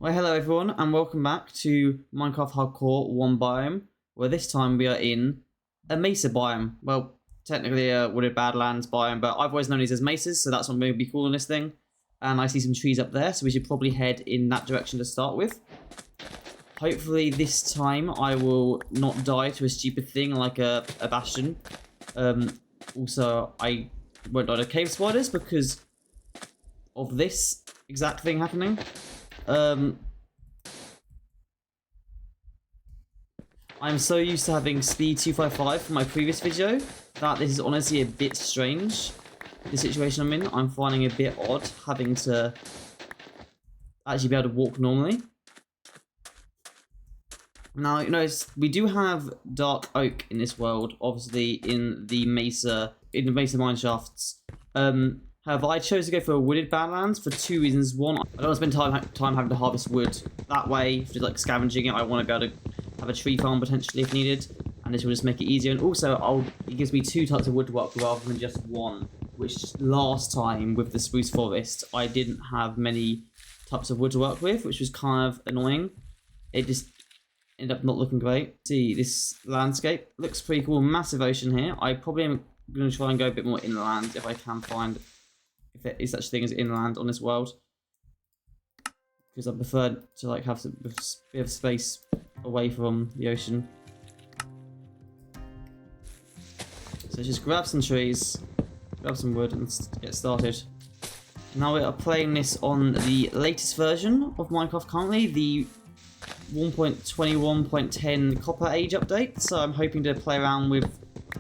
Well, hello everyone, and welcome back to Minecraft Hardcore One Biome, where this time we are in a mesa biome. Well, technically a wooded badlands biome, but I've always known these as mesas, so that's what I'm going to be calling this thing. And I see some trees up there, so we should probably head in that direction to start with. Hopefully this time I will not die to a stupid thing like a bastion. Also, I won't die to cave spiders because of this exact thing happening. I'm so used to having speed 255 from my previous video that this is honestly a bit strange. The situation I'm in, I'm finding a bit odd having to actually be able to walk normally. Now, you know, we do have dark oak in this world, obviously in the mesa mine shafts. However, I chose to go for a wooded badlands for two reasons. One, I don't want to spend time having to harvest wood that way. If you're like scavenging it, I want to be able to have a tree farm potentially if needed, and this will just make it easier. And also, it gives me two types of wood to work with rather than just one. Which last time with the spruce forest, I didn't have many types of wood to work with, which was kind of annoying. It just ended up not looking great. See, this landscape looks pretty cool. Massive ocean here. I probably am going to try and go a bit more inland if I can find. If there is such a thing as inland on this world, because I prefer to like have a bit of space away from the ocean. So just grab some trees, grab some wood, and get started. Now we are playing this on the latest version of Minecraft currently, the 1.21.10 copper age update. So I'm hoping to play around with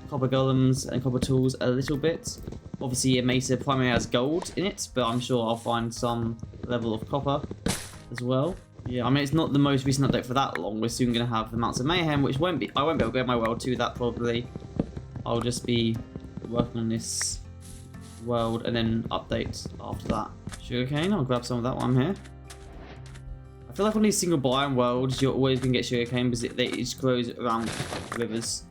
copper golems and copper tools a little bit. Obviously, a mesa primarily has gold in it, but I'm sure I'll find some level of copper as well. Yeah, I mean, it's not the most recent update for that long. We're soon going to have the Mounts of Mayhem, which I won't be able to get my world to that probably. I'll just be working on this world and then update after that. Sugarcane, I'll grab some of that while I'm here. I feel like on these single biome worlds, you're always going to get sugarcane because it just grows around rivers.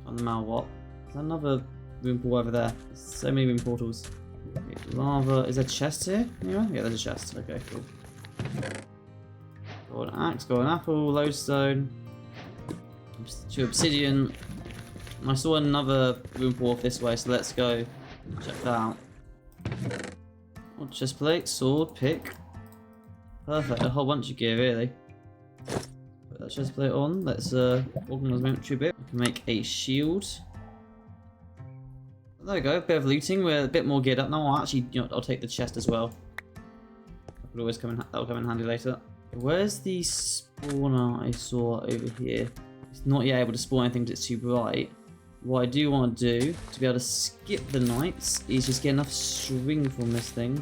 Can't remember what. Is that another room pool over there? There's so many room portals. Okay, lava. Is there a chest here? Yeah, there's a chest. Okay, cool. Got an axe, got an apple, lodestone, 2 obsidian. And I saw another room pool off this way, so let's go check that out. Oh, chest plate, sword, pick. Perfect, a whole bunch of gear really. Put that chest plate on. Let's organize my inventory a bit. I can make a shield. There we go, a bit of looting. We're a bit more geared up now. I'll take the chest as well. That could always that'll come in handy later. Where's the spawner I saw over here? It's not yet able to spawn anything because it's too bright. What I do want to do to be able to skip the nights is just get enough string from this thing.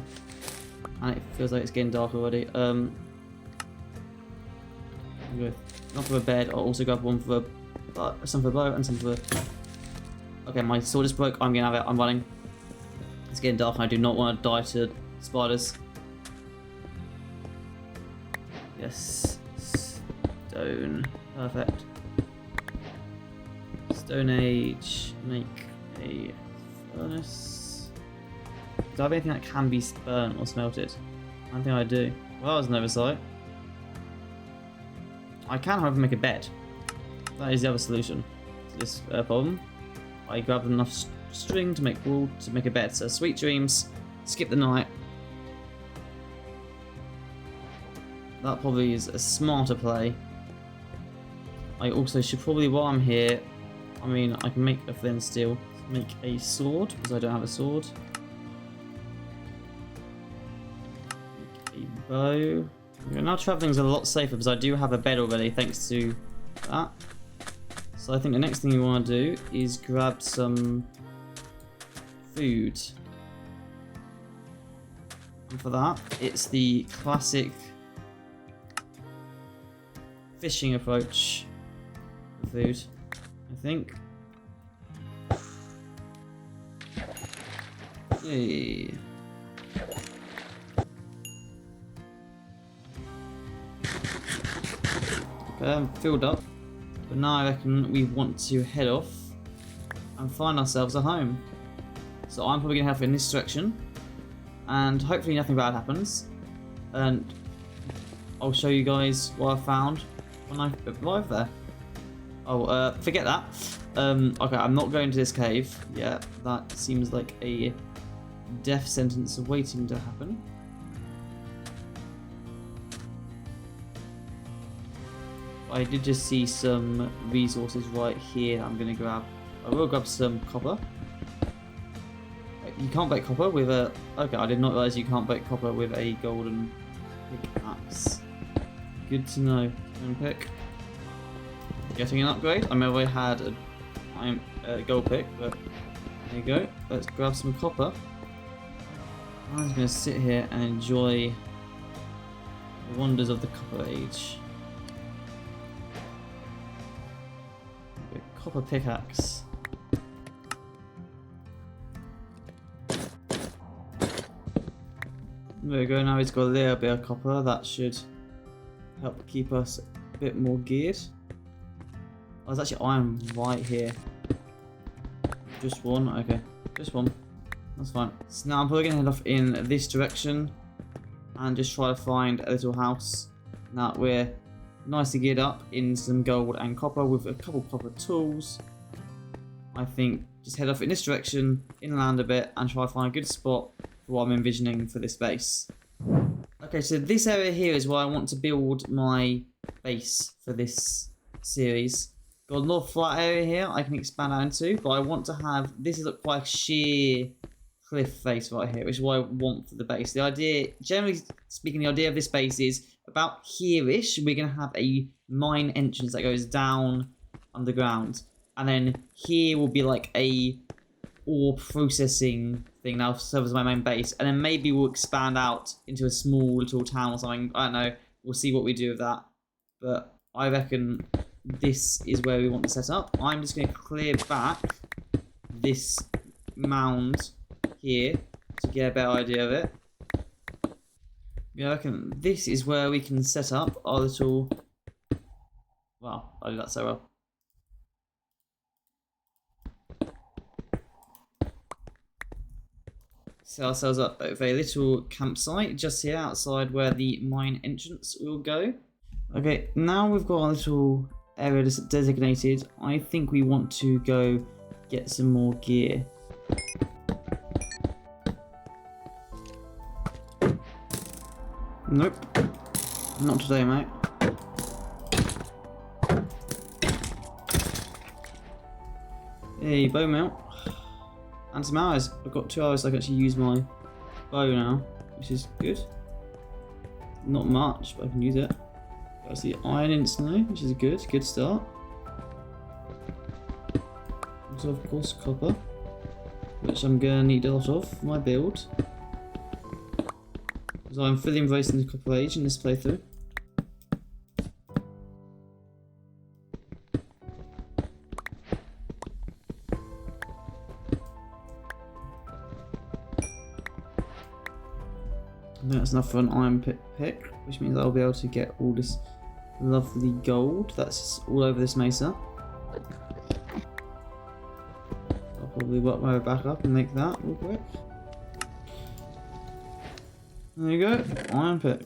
And it feels like it's getting dark already. Enough for a bed. I'll also grab one for some for a bow and some for. Okay, my sword is broke. I'm gonna have it. I'm running. It's getting dark and I do not want to die to spiders. Yes. Stone. Perfect. Stone Age. Make a furnace. Do I have anything that can be burnt or smelted? I don't think I do. Well, that was an oversight. I can, however, make a bed. That is the other solution to this problem. I grabbed enough string to make wool to make a bed. So sweet dreams. Skip the night. That probably is a smarter play. I also should probably, while I'm here, I mean, I can make a flint and steel. Make a sword because I don't have a sword. Make a bow. Now traveling's a lot safer because I do have a bed already thanks to that. So I think the next thing you want to do is grab some food. And for that, it's the classic fishing approach for food, I think. Yay. Okay, I'm filled up. But now I reckon we want to head off and find ourselves a home. So I'm probably going to head in this direction. And hopefully nothing bad happens. And I'll show you guys what I found when I arrived there. Oh, forget that. Okay, I'm not going to this cave. Yeah, that seems like a death sentence waiting to happen. I did just see some resources right here I'm going to grab. I will grab some copper. Wait, you can't break copper with a... Okay, I did not realise you can't break copper with a golden pickaxe. Good to know. Iron pick. Getting an upgrade. I remember I had a gold pick, but there you go. Let's grab some copper. I'm just going to sit here and enjoy the wonders of the Copper Age. Copper pickaxe. There we go, now he's got a little bit of copper. That should help keep us a bit more geared. Oh, there's actually iron right here. Just one, okay. Just one. That's fine. So now I'm probably going to head off in this direction and just try to find a little house. Now we're nicely geared up in some gold and copper with a couple copper tools. I think just head off in this direction, inland a bit, and try to find a good spot for what I'm envisioning for this base. Okay, so this area here is where I want to build my base for this series. Got a little flat area here I can expand out into, but I want to have, this is quite a sheer cliff face right here, which is what I want for the base. The idea, generally speaking, the idea of this base is about here-ish, we're going to have a mine entrance that goes down underground. And then here will be like a ore processing thing that serves as my main base. And then maybe we'll expand out into a small little town or something. I don't know. We'll see what we do with that. But I reckon this is where we want to set up. I'm just going to clear back this mound here to get a better idea of it. Yeah, I reckon this is where we can set up our little... Wow, I did that so well. Set ourselves up with a little campsite just here outside where the mine entrance will go. Okay, now we've got a little area designated. I think we want to go get some more gear. Nope. Not today, mate. Hey, bow mount. And some arrows. I've got 2 hours so I can actually use my bow now, which is good. Not much, but I can use it. Got the iron instantly, which is good. Good start. Also, of course, copper, which I'm going to need a lot of for my build. So I'm fully embracing the Copper Age in this playthrough. And that's enough for an iron pick, which means I'll be able to get all this lovely gold that's all over this mesa. I'll probably work my way back up and make that real quick. There you go, iron pick.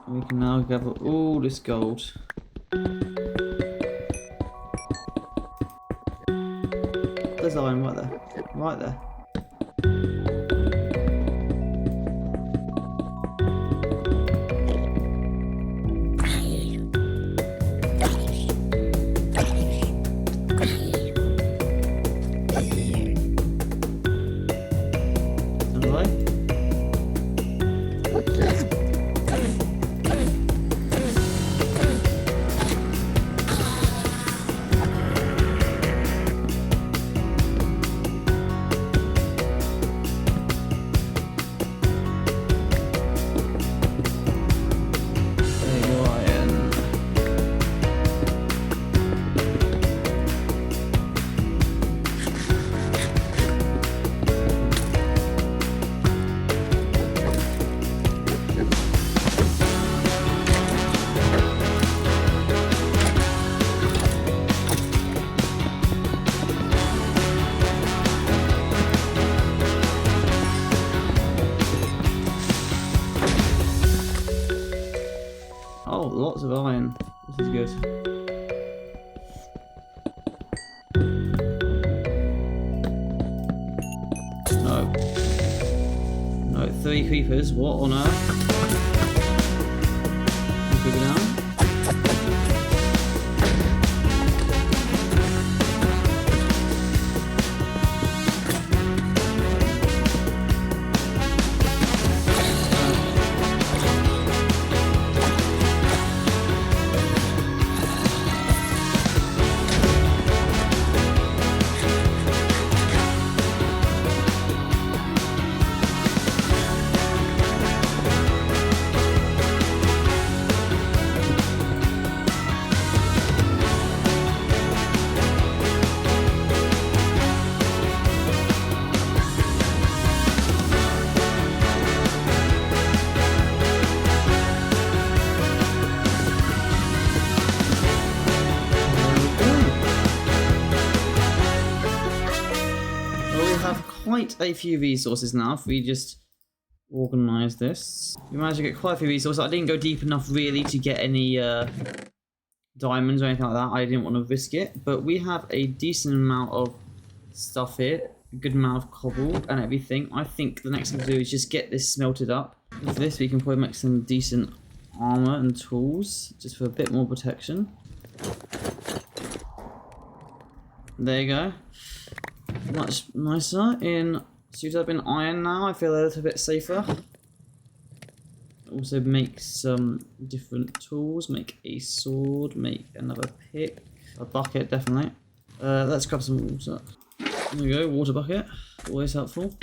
We can now gather all this gold. There's iron right there. Right there. Oh, lots of iron. This is good. No. No, 3 creepers. What on earth? Creeper down. Quite a few resources now if we just organise this. We managed to get quite a few resources. I didn't go deep enough really to get any diamonds or anything like that. I didn't want to risk it, but we have a decent amount of stuff here, a good amount of cobble and everything. I think the next thing to do is just get this smelted up. With this we can probably make some decent armour and tools just for a bit more protection. There you go. Much nicer. In suited up in iron now, I feel a little bit safer. Also make some different tools, make a sword, make another pick, a bucket definitely. Let's grab some water. There we go, water bucket, always helpful.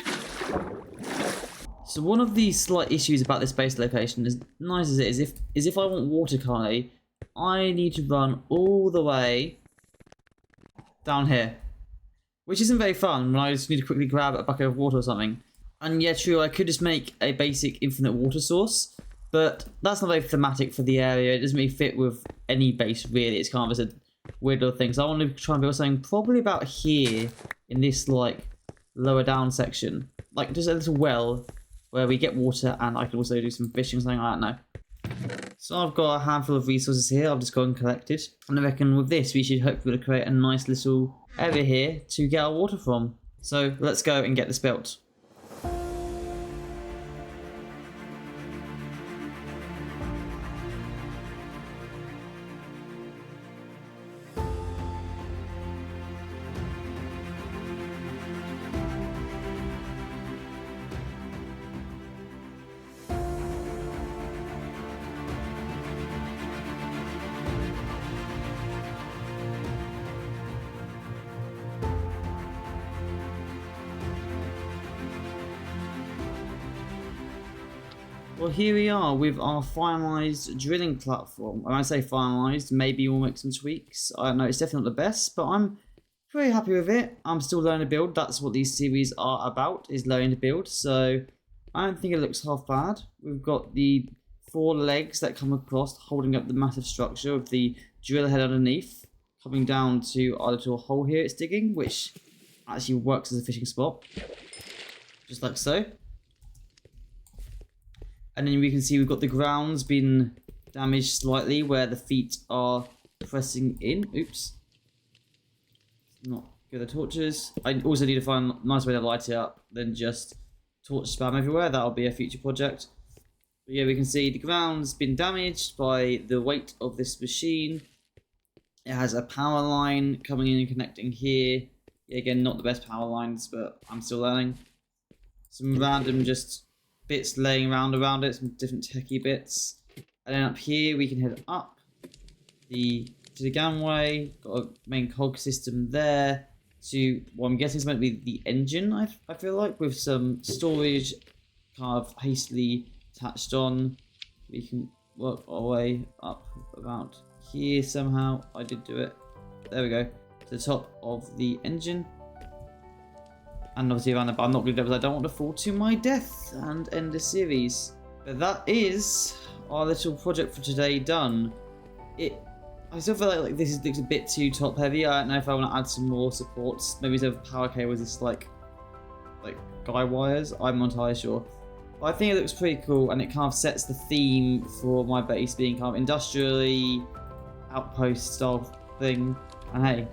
So one of the slight issues about this base location, as nice as it is if I want water currently, I need to run all the way down here. Which isn't very fun when I just need to quickly grab a bucket of water or something. And yeah, true, I could just make a basic infinite water source, but that's not very thematic for the area. It doesn't really fit with any base, really. It's kind of just a weird little thing. So I want to try and build something probably about here in this, like, lower down section. Like, just a little well where we get water and I can also do some fishing or something like that now. So I've got a handful of resources here. I've just gone and collected. And I reckon with this, we should hopefully create a nice little area here to get our water from. So let's go and get this built. Well, here we are with our finalised drilling platform. When I say finalised, maybe we'll make some tweaks. I don't know, it's definitely not the best, but I'm pretty happy with it. I'm still learning to build. That's what these series are about, is learning to build. So I don't think it looks half bad. We've got the 4 legs that come across, holding up the massive structure of the drill head underneath, coming down to our little hole here it's digging, which actually works as a fishing spot. Just like so. And then we can see we've got the ground's been damaged slightly where the feet are pressing in. Oops. Not good at torches. I also need to find a nice way to light it up than just torch spam everywhere. That'll be a future project. But yeah, we can see the ground's been damaged by the weight of this machine. It has a power line coming in and connecting here. Yeah, again, not the best power lines, but I'm still learning. Some random just bits laying around it, some different techie bits. And then up here we can head up to the gangway, got a main cog system there to what I'm guessing is meant to be the engine, I feel like, with some storage kind of hastily attached on. We can work our way up about here somehow. I did do it. There we go. To the top of the engine. And obviously around the, but I'm not going to do it because I don't want to fall to my death and end the series. But that is our little project for today done. I still feel like this looks a bit too top heavy. I don't know if I want to add some more supports. Maybe instead of power cables, it's like guy wires. I'm not entirely sure. But I think it looks pretty cool, and it kind of sets the theme for my base being kind of industrially outpost style thing. And hey,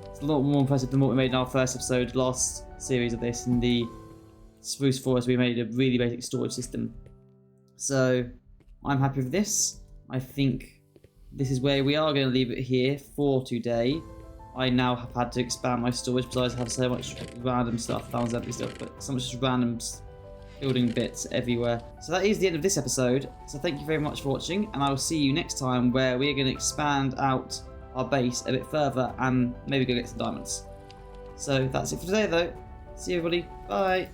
it's a lot more impressive than what we made in our first episode, last series of this. In the spruce forest, we made a really basic storage system. So I'm happy with this. I think this is where we are going to leave it here for today. I now have had to expand my storage because I have so much random stuff. That one's empty stuff, but so much just random building bits everywhere. So that is the end of this episode. So thank you very much for watching, and I will see you next time where we are going to expand out our base a bit further and maybe go get some diamonds. So that's it for today though. See you everybody. Bye.